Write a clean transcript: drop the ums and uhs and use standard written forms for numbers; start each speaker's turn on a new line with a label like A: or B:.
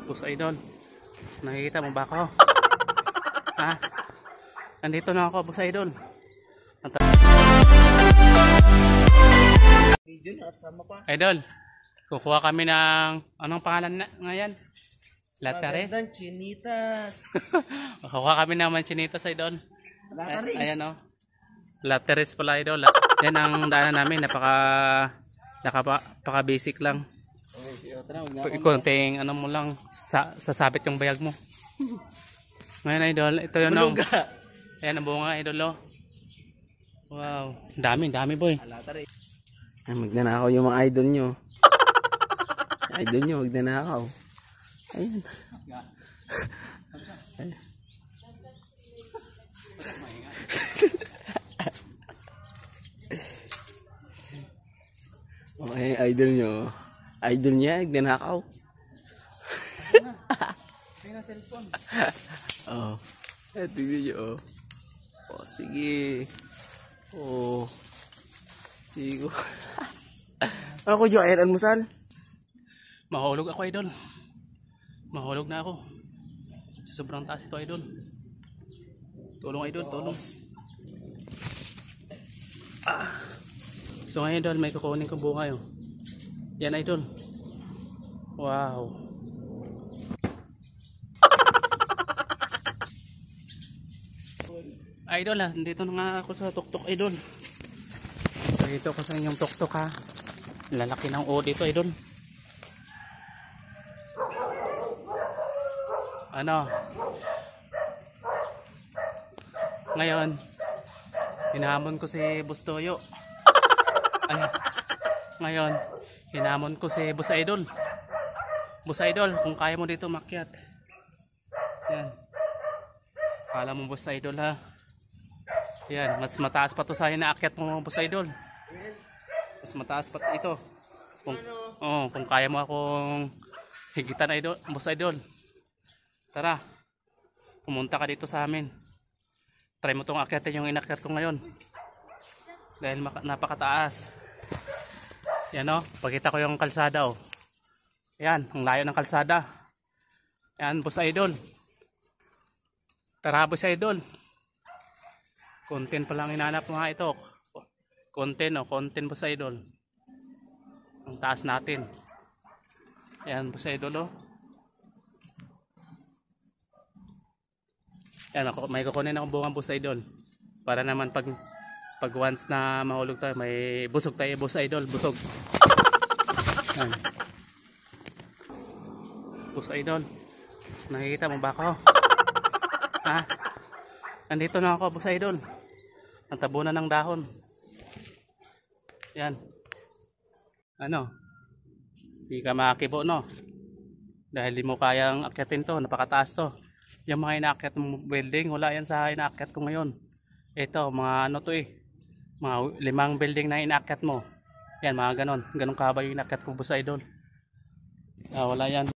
A: Boss Idol, nakikita mo ba ako? Ha? Nandito na ako, Boss Idol. Idol, kukuha kami ng anong pangalan na ngayon? Latare?
B: Magandang chinitas.
A: Kukuha kami ng manchinitas, Idol.
B: Lataris.
A: Ayan o. Lateres pala, Idol. Yan ang daanan namin. Napaka basic lang. Konting ano mo lang, sasabit yung bayag mo. Ngayon, Idol, ito yun o. Ayan ang bunga, Idol o. Wow, dami boy.
B: Ay, magnanakaw yung mga idol nyo. Idol nyo, magnanakaw. Ayan. Okay, idol nyo. Idol niya, magnanakaw.
A: Ay na cellphone.
B: Oh. Tignan nyo, oh. Oh, sige. Oh. Sige ko. Ano ko yung air almusal?
A: Mahulog ako, Idol. Mahulog na ako. Sobrang taas ito, Idol. Tulong, Idol, tulong. So ngayon, Idol, may kukunin ko buhay. Oh. Yan, Idol. Wow. Idol, nandito na nga ako sa tuktok, Idol. Dito ako sa inyong tuktok, ha. Lalaki ng O dito, Idol. Ano? Ngayon, hinahamon ko si Bustoyo. Ay, ngayon, hinahamon ko si Boss Idol. Boss Idol, kung kaya mo dito makyat. Yan. Kala mo, Boss Idol, ha. Yan, mas mataas pa to sa inaakyat mo, Boss Idol. Mas mataas pa ito. Kung kaya mo akong higitan, Idol, Boss Idol. Tara, pumunta ka dito sa amin. Try mo itong akyatin yung inakyat ko ngayon. Dahil napakataas. Yan o, pakita ko yung kalsada o. Yan, ang layo ng kalsada. Yan, Boss Idol. Tara, Boss Idol. Content pa lang hinanap mo nga ito. Content o, content, Boss Idol. Ang taas natin. Yan, Boss Idol o. Yan, may kukunin akong bunga, Boss Idol. Para naman pag once na mahulog tayo, may busog tayo, Boss Idol. Busog. Yan. Boss Idol, nakikita mo ba ako? Ha? Nandito na ako, Boss Idol. Ang tabunan ng dahon. Yan. Ano? Hindi ka makakibo, no? Dahil di mo kayang akyatin to, napakataas to. Yung mga inaakyat mong building, wala yan sa inaakyat ko ngayon. Ito, mga ano to eh. Mga 5 building na inaakyat mo. Yan, mga ganon. Ganon kahaba yung inaakyat ko, Boss Idol. Wala yan.